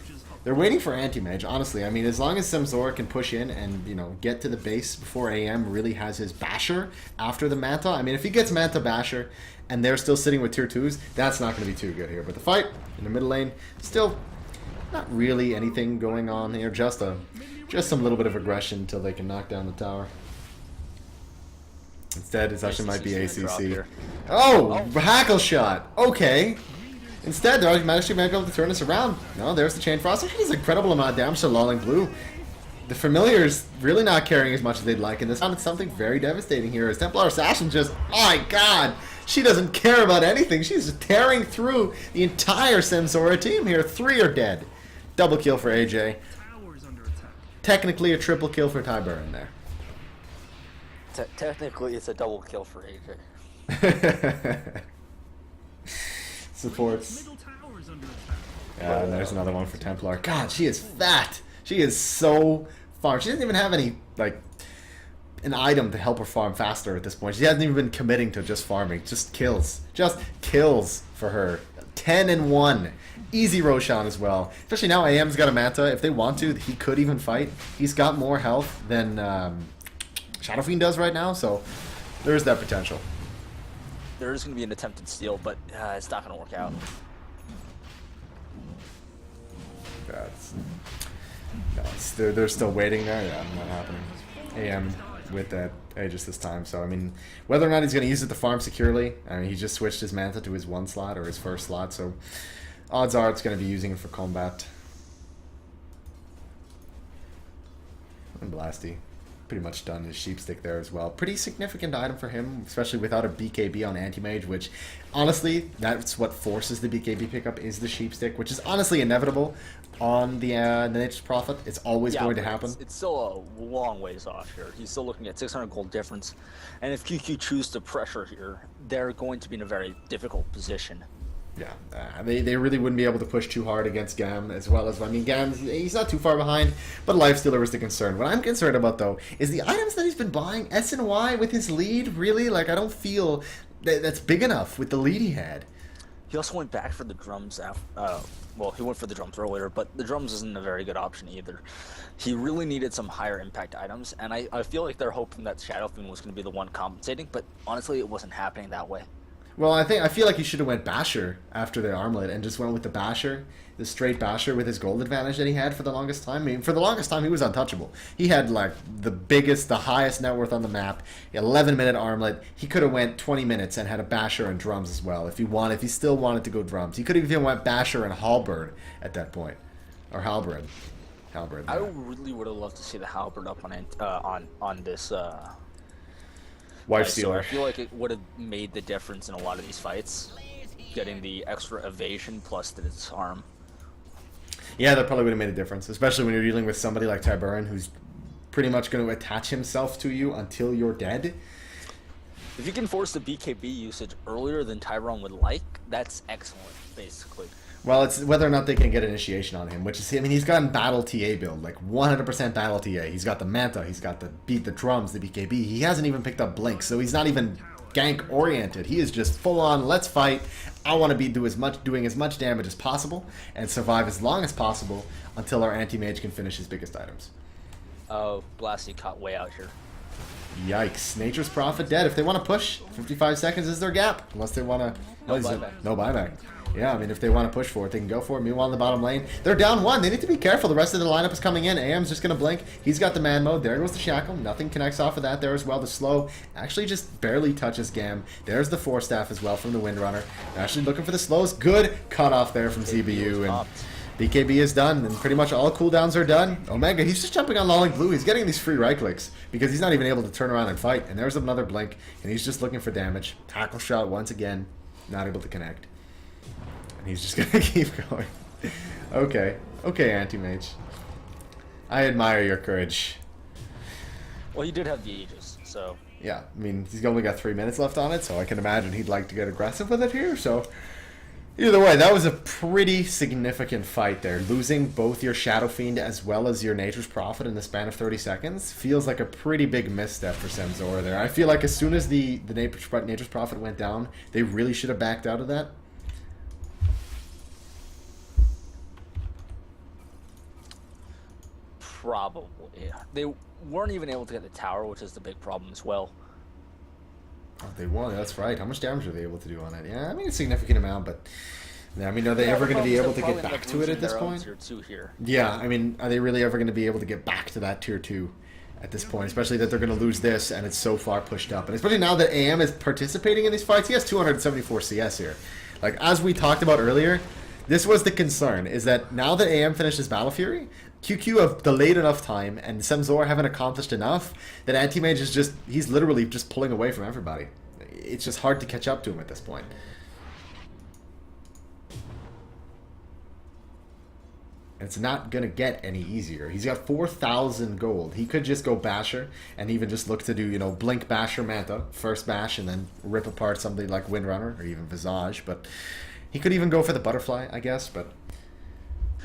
They're waiting for Anti-Mage, honestly. I mean, as long as semXorah can push in and, you know, get to the base before AM really has his Basher after the Manta. I mean, if he gets Manta Basher and they're still sitting with tier 2s, that's not going to be too good here. But the fight in the middle lane, still not really anything going on here. Just some little bit of aggression until they can knock down the tower. Instead, it actually might be ACC. Oh, hackle shot. Okay. Instead, they're actually might be able to turn this around. No, there's the Chain Frost. Actually, does an incredible amount of damage to Lulling Blue. The Familiar's really not carrying as much as they'd like, and this time it's something very devastating here. As Templar Assassin just, my god, she doesn't care about anything. She's just tearing through the entire semXorah team here. 3 are dead. Double kill for AJ. Technically a triple kill for Tiburon there. Technically, it's a double kill for AJ. Supports. Yeah, and there's another one for Templar. God, she is fat. She is so farm. She doesn't even have any, like, an item to help her farm faster at this point. She hasn't even been committing to just farming. Just kills. Just kills for her. 10-1. Easy Roshan as well. Especially now AM's got a Manta. If they want to, he could even fight. He's got more health than Shadow Fiend does right now, so there's that potential. There is going to be an attempted steal, but it's not going to work out. They're still waiting there. Yeah, not happening. AM with that Aegis this time. So I mean, whether or not he's going to use it to farm securely, I mean, he just switched his Manta to his 1 slot or his first slot. So odds are it's going to be using it for combat. And Blasty, pretty much done his sheep stick there as well. Pretty significant item for him, especially without a BKB on Anti-Mage, which honestly, that's what forces the BKB pickup is the sheep stick, which is honestly inevitable on the Nature's Prophet. It's always going to happen. It's still a long ways off here. He's still looking at 600 gold difference, and if QQ choose to pressure here, they're going to be in a very difficult position. Yeah, they really wouldn't be able to push too hard against Gam as well as, I mean, Gam, he's not too far behind, but Lifestealer is the concern. What I'm concerned about, though, is the items that he's been buying, S and Y with his lead, really? Like, I don't feel that's big enough with the lead he had. He also went back for the drums well, he went for the drums earlier, but the drums isn't a very good option either. He really needed some higher impact items, and I feel like they're hoping that Shadow Fiend was going to be the one compensating, but honestly, it wasn't happening that way. Well, I feel like he should have went Basher after the armlet and just went with the Basher, the straight Basher with his gold advantage that he had for the longest time. I mean, for the longest time, he was untouchable. He had, like, the highest net worth on the map, 11-minute armlet. He could have went 20 minutes and had a Basher and drums as well if he still wanted to go drums. He could have even went Basher and Halberd at that point. Or Halberd. Halberd. I really would have loved to see the Halberd up on this... Wife so Stealer. I feel like it would have made the difference in a lot of these fights, getting the extra evasion plus the disarm. Yeah, that probably would have made a difference, especially when you're dealing with somebody like Tiburon who's pretty much going to attach himself to you until you're dead. If you can force the BKB usage earlier than Tyrone would like, that's excellent, basically. Well, it's whether or not they can get initiation on him, which is, I mean, he's gotten battle TA build, like 100% battle TA. He's got the Manta, he's got the beat the drums, the BKB. He hasn't even picked up Blink, so he's not even gank oriented. He is just full on, let's fight. I want to be doing as much damage as possible and survive as long as possible until our anti-mage can finish his biggest items. Oh, Blasty caught way out here. Yikes. Nature's Prophet dead. If they want to push, 55 seconds is their gap. Unless they want to... No buyback. No buyback. Yeah, I mean, if they want to push for it, they can go for it. Meanwhile, in the bottom lane, they're down 1. They need to be careful. The rest of the lineup is coming in. AM's just going to blink. He's got the man mode. There goes the shackle. Nothing connects off of that there as well. The slow actually just barely touches Gam. There's the Force Staff as well from the Windrunner. Actually looking for the slows. Good cut off there from ZBU. And BKB is done, and pretty much all cooldowns are done. Omega, he's just jumping on Lolling Blue. He's getting these free right clicks because he's not even able to turn around and fight. And there's another blink, and he's just looking for damage. Tackle shot once again. Not able to connect. And he's just gonna keep going. Okay, Anti-Mage. I admire your courage. Well, he did have the Aegis, so... Yeah, I mean, he's only got 3 minutes left on it, so I can imagine he'd like to get aggressive with it here, so... Either way, that was a pretty significant fight there. Losing both your Shadow Fiend as well as your Nature's Prophet in the span of 30 seconds feels like a pretty big misstep for semXorah there. I feel like as soon as the Nature's Prophet went down, they really should have backed out of that. Probably, yeah. They weren't even able to get the tower, which is the big problem as well. Oh, they won. That's right. How much damage are they able to do on it? Yeah, I mean, a significant amount, but... I mean, are they ever going to be able to get back to it at this point? Tier 2 here. Yeah, I mean, are they really ever going to be able to get back to that tier 2 at this point? Especially that they're going to lose this, and it's so far pushed up. And especially now that AM is participating in these fights, he has 274 CS here. Like, as we talked about earlier, this was the concern, is that now that AM finishes Battle Fury, QQ have delayed enough time, and semXorah haven't accomplished enough, that Anti-Mage is just, he's literally just pulling away from everybody. It's just hard to catch up to him at this point. It's not going to get any easier. He's got 4,000 gold. He could just go Basher and even just look to do, you know, Blink Basher Manta, first bash, and then rip apart somebody like Windrunner or even Visage. But he could even go for the Butterfly, I guess, but...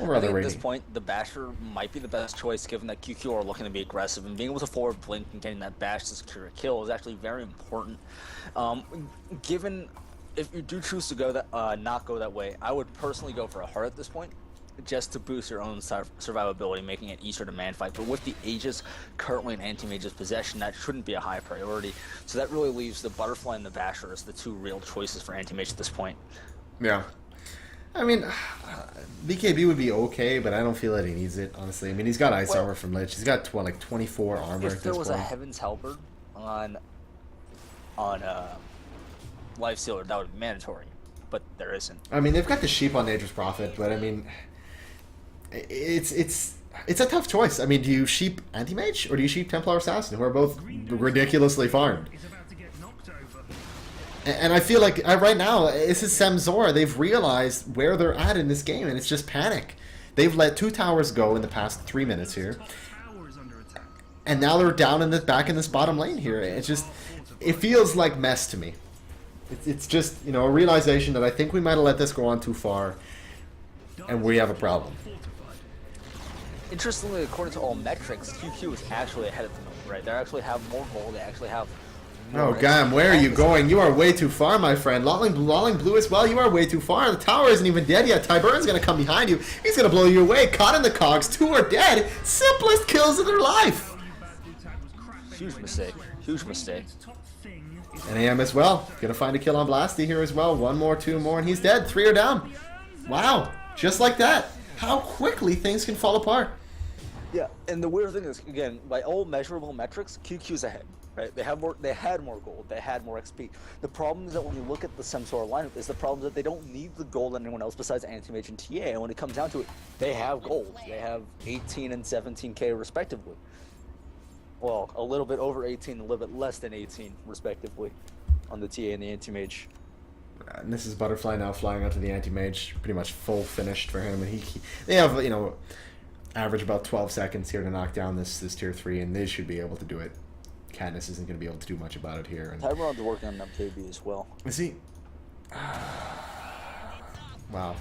I think at this point, the Basher might be the best choice given that QQ are looking to be aggressive, and being able to forward blink and getting that bash to secure a kill is actually very important. Given if you do choose to go that not go that way, I would personally go for a heart at this point, just to boost your own survivability, making it easier to man fight. But with the Aegis currently in Anti-Mage's possession, that shouldn't be a high priority. So that really leaves the Butterfly and the Basher as the two real choices for Anti-Mage at this point. Yeah. I mean, BKB would be okay, but I don't feel that he needs it, honestly. I mean, he's got Ice Armor from Lich. He's got, what, like 24 armor at this point. If there was a Heaven's Halberd on Lifestealer, that would be mandatory. But there isn't. I mean, they've got the Sheep on Nature's Prophet, but I mean, it's a tough choice. I mean, do you Sheep Anti-Mage or do you Sheep Templar Assassin, who are both ridiculously farmed? Is about to get knocked over. And I feel like right now, this is semXorah. They've realized where they're at in this game, and it's just panic. They've let 2 towers go in the past 3 minutes here, Top tower is under attack. and now they're down in the back in this bottom lane here. It feels like mess to me. It's just, you know, a realization that I think we might have let this go on too far, and we have a problem. Interestingly, according to all metrics, QQ is actually ahead at the moment, right? They actually have more gold. They actually have Oh, Gam, where are you going? You are way too far, my friend. Lolling Blue as well, you are way too far. The tower isn't even dead yet. Tyburns going to come behind you. He's going to blow you away. Caught in the cogs. 2 are dead. Simplest kills of their life. Huge mistake. Huge mistake. And AM as well. Going to find a kill on Blasty here as well. 1 more, 2 more, and he's dead. 3 are down. Wow. Just like that. How quickly things can fall apart. Yeah, and the weird thing is, again, by all measurable metrics, QQ's ahead. Right? They had more gold, they had more XP. The problem is that when you look at the semXorah lineup, is the problem that they don't need the gold on anyone else besides Anti-Mage and TA. And when it comes down to it, they have gold. They have 18 and 17k respectively. Well, a little bit over 18, a little bit less than 18 respectively on the TA and the Anti-Mage. And this is Butterfly now flying onto the Anti-Mage, pretty much full finished for him. And they have, you know, average about 12 seconds here to knock down this tier 3, and they should be able to do it. Katniss isn't going to be able to do much about it here. And Tyron's working on MKB as well. is he? Wow.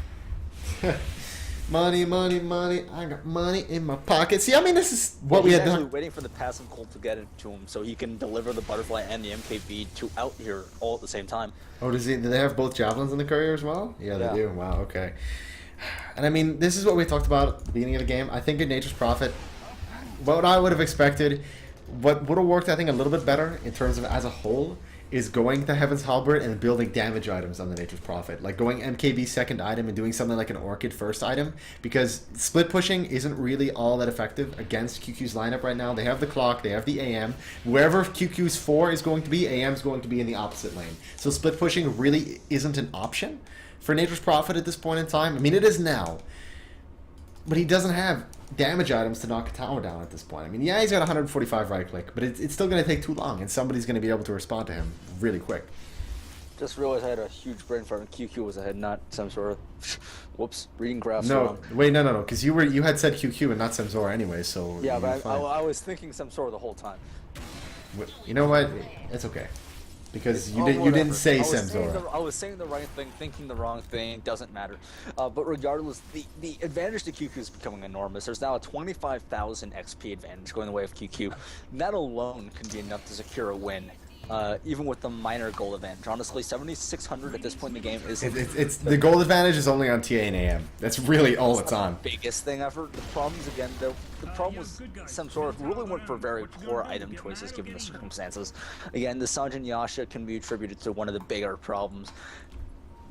Money, money, money. I got money in my pocket. See, I mean, this is what we He's had actually done. waiting for the passive cold to get it to him so he can deliver the Butterfly and the MKB to out here all at the same time. Oh, do they have both javelins in the courier as well? Yeah, they Yeah. do. Wow, okay. And I mean, this is what we talked about at the beginning of the game. I think in Nature's Prophet, what I would have expected, what would have worked, I think, a little bit better in terms of as a whole, is going to Heaven's Halberd and building damage items on the Nature's Prophet. Like going MKB second item and doing something like an Orchid first item, because split pushing isn't really all that effective against QQ's lineup right now. They have the clock, they have the AM. Wherever QQ's 4 is going to be, AM's going to be in the opposite lane. So split pushing really isn't an option for Nature's Prophet at this point in time. I mean, it is now, but he doesn't have damage items to knock a tower down at this point. I mean, yeah, he's got 145 right click, but it's still going to take too long, and somebody's going to be able to respond to him really quick. Just realized I had a huge brain fart and QQ was ahead, not semXorah. Whoops, reading graphs No, wrong. wait, no, because you had said QQ and not semXorah anyway, so Yeah, you're but fine. I was thinking semXorah the whole time. You know what? It's okay, because you Oh, didn't say I was saying semXorah. I was saying the right thing, thinking the wrong thing, doesn't matter. But regardless, the advantage to QQ is becoming enormous. There's now a 25,000 XP advantage going the way of QQ. That alone can be enough to secure a win. Even with the minor goal advantage. Honestly, 7,600 at this point in the game is It's the gold advantage is only on TA and AM. That's really all it's on. the biggest thing ever. The problems again, the problem was semXorah really went for very poor item choices given the circumstances. Again, the Sanjin Yasha can be attributed to one of the bigger problems.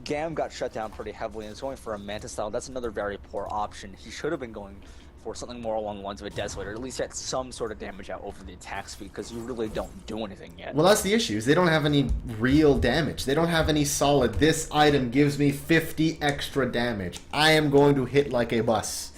Gam got shut down pretty heavily and is going for a Manta style. That's another very poor option. He should have been going for something more along the lines of a Desolator, at least get some sort of damage out over the attack speed, because you really don't do anything yet. Well, that's the issue. Is they don't have any real damage. They don't have any solid, this item gives me 50 extra damage. I am going to hit like a bus.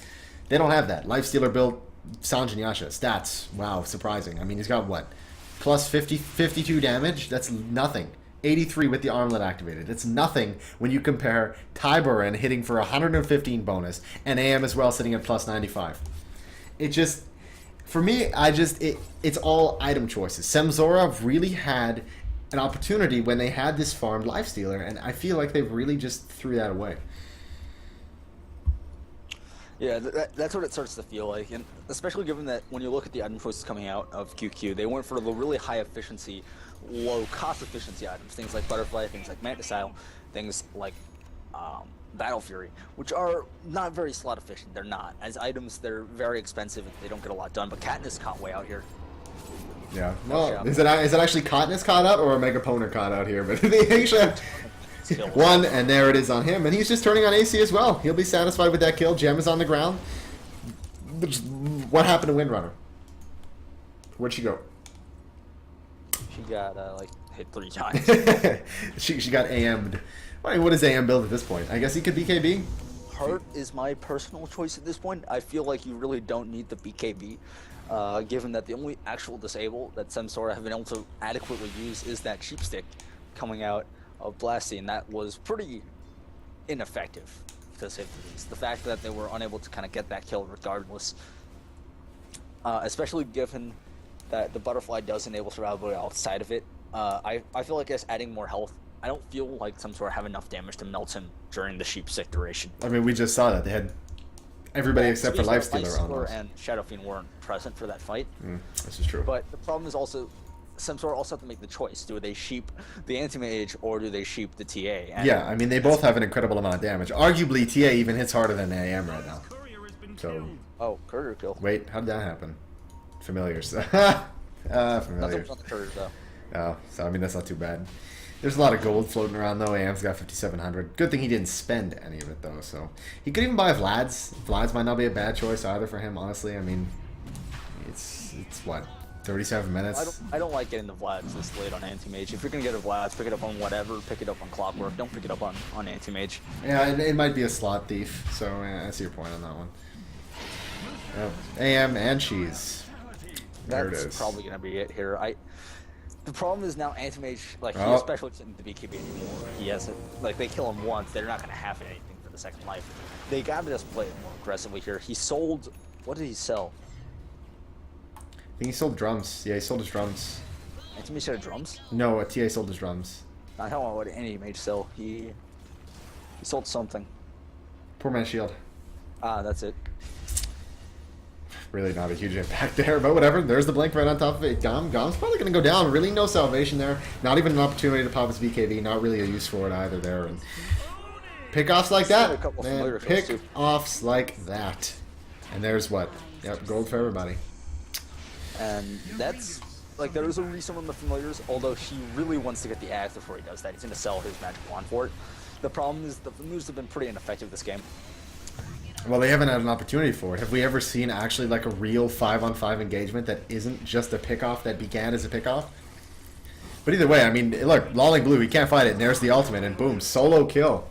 They don't have that. Lifestealer built Sanjin Yasha. Stats. Wow, surprising. I mean, he's got what? Plus 52 damage? That's nothing. 83 with the armlet activated. It's nothing when you compare Tyburan hitting for 115 bonus and AM as well sitting at plus 95. It just, for me, it's all item choices. semXorah really had an opportunity when they had this farmed Lifestealer, and I feel like they really just threw that away. Yeah, that's what it starts to feel like, and especially given that when you look at the item choices coming out of QQ, they went for the really high efficiency, low cost efficiency items, things like Butterfly, things like Manta Style, things like Battle Fury, which are not very slot efficient. They're not. As items, they're very expensive. They don't get a lot done. But Katniss caught way out here. Yeah. Well, is it actually Katniss caught out or a Megaponer caught out here? But they actually have one, and there it is on him. And he's just turning on AC as well. He'll be satisfied with that kill. Gem is on the ground. What happened to Windrunner? Where'd she go? She got like hit 3 times. she got AM'd. What is AM build at this point? I guess he could BKB. Heart is my personal choice at this point. I feel like you really don't need the BKB, given that the only actual disable that semXorah have been able to adequately use is that cheap stick coming out of Blasty, and that was pretty ineffective, to say the least. The fact that they were unable to kind of get that kill regardless, especially given that the butterfly does enable survivability outside of it, I feel like it's adding more health. I don't feel like semXorah have enough damage to melt him during the sheep stick duration. I mean, we just saw that. They had everybody except for Lifestealer on those. And Shadow Fiend weren't present for that fight. This is true. But the problem is also, semXorah also have to make the choice. Do they sheep the anti-mage or do they sheep the TA? And yeah, I mean, they both have an incredible amount of damage. Arguably, TA even hits harder than AM right now. So, oh, Courier kill. Wait, how did that happen? Familiars. Nothing Familiars. was on the Courier, though. Oh, so I mean, that's not too bad. There's a lot of gold floating around, though. AM's got 5,700. Good thing he didn't spend any of it, though. So he could even buy Vlad's. Vlad's might not be a bad choice either for him, honestly. I mean, it's what, 37 minutes? I don't like getting the Vlad's this late on anti-mage. If you're going to get a Vlad's, pick it up on whatever. Pick it up on Clockwork. Don't pick it up on anti-mage. Yeah, it might be a slot thief. So I see your point on that one. AM and cheese. There it is. That's probably going to be it here. The problem is now anti-mage, like, he Oh. especially isn't the BKB anymore. He hasn't, like, they kill him once, they're not going to have anything for the second life. They got to just play it more aggressively here. He sold, what did he sell? I think he sold drums. Yeah, he sold his drums. Anti-mage had drums? No, TA sold his drums. I don't know what any mage sell. He sold something. Poor man's shield. Ah, that's it. Really not a huge impact there, but whatever. There's the blink right on top of it. Gom's probably going to go down. Really no salvation there. Not even an opportunity to pop his BKB. Not really a use for it either there. And pick-offs like that. Man, pick-offs like that. And there's what? Yep, gold for everybody. And that's, like, there is a reason on the familiars, although he really wants to get the axe before he does that. He's going to sell his magic wand for it. The problem is the familiars have been pretty ineffective this game. Well, they haven't had an opportunity for it. Have we ever seen actually like a real 5-on-5 engagement that isn't just a pick-off that began as a pick-off? But either way, I mean, look, Lolling Blue, he can't fight it, and there's the ultimate, and boom, solo kill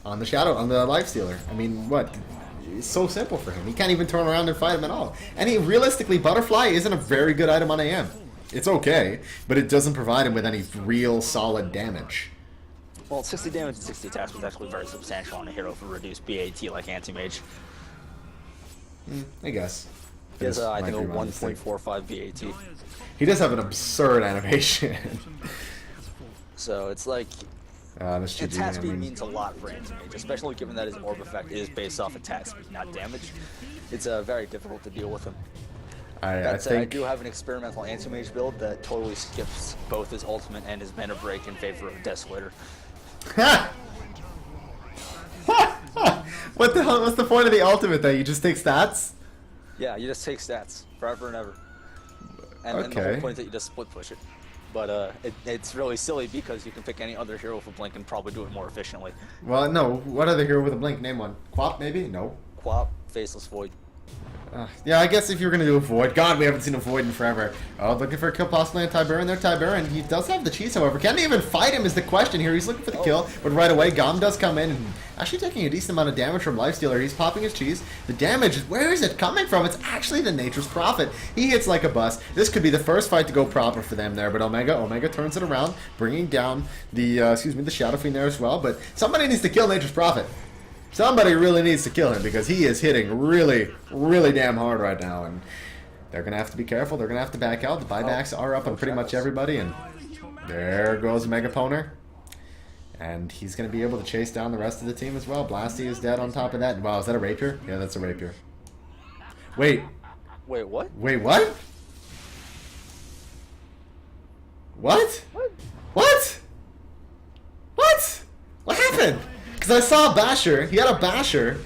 on the Lifestealer. I mean, what? It's so simple for him. He can't even turn around and fight him at all. And he, realistically, Butterfly isn't a very good item on AM. It's okay, but it doesn't provide him with any real solid damage. Well, 60 damage and 60 attacks was actually very substantial on a hero for reduced BAT like anti-mage. I guess. He has, I think, a 1.45 BAT. He does have an absurd animation. So it's like, this attack speed means a lot for anti-mage, especially given that his orb effect is based off attack speed, not damage. It's very difficult to deal with him. I I do have an experimental anti-mage build that totally skips both his ultimate and his mana break in favor of Desolator. What the hell? What's the point of the ultimate? That you just take stats? Yeah, you just take stats forever and ever. And then the whole point is that you just split push it. But it's really silly because you can pick any other hero with a blink and probably do it more efficiently. Well, no. What other hero with a blink? Name one. Quap, maybe? No. Quap, Faceless Void. Yeah, I guess if you're going to do a Void. God, we haven't seen a Void in forever. Oh, looking for a kill possibly on Tiberan there, Tiberan. He does have the cheese, however. Can he even fight him is the question here. He's looking for the kill, but right away, Gom does come in and actually taking a decent amount of damage from Lifestealer. He's popping his cheese. The damage, where is it coming from? It's actually the Nature's Prophet. He hits like a bus. This could be the first fight to go proper for them there, but Omega turns it around, bringing down the, the Shadow Fiend there as well, but somebody needs to kill Nature's Prophet. Somebody really needs to kill him because he is hitting really, really damn hard right now, and they're going to have to be careful. They're going to have to back out. The buybacks are up on pretty much everybody, and there goes Megaponer. And he's going to be able to chase down the rest of the team as well. Blasty is dead on top of that. Wow, is that a rapier? Yeah, that's a rapier. Wait. Wait, what? Wait, what? What? What? What? What? Because I saw a basher. He had a basher.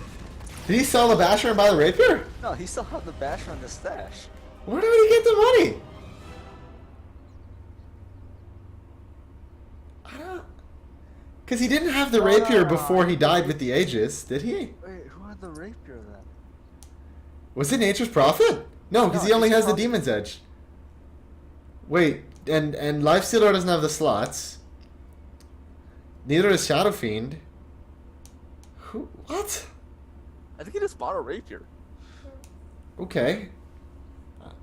Did he sell the basher and buy the rapier? No, he still had the basher on the stash. Where did he get the money? I don't... Because he didn't have the rapier before he died with the Aegis, did he? Wait, who had the rapier then? Was it Nature's Prophet? No, because No, he only Nature's has the Prophet- Demon's Edge. Wait, and Lifestealer doesn't have the slots. Neither does Shadow Fiend. Who? What? I think he just bought a rapier. Okay.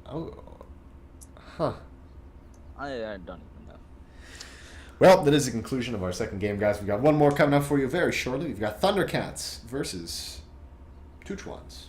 Oh. Huh. I don't even know. Well, that is the conclusion of our second game, guys. We've got one more coming up for you very shortly. We've got Thundercats versus Tuchwans.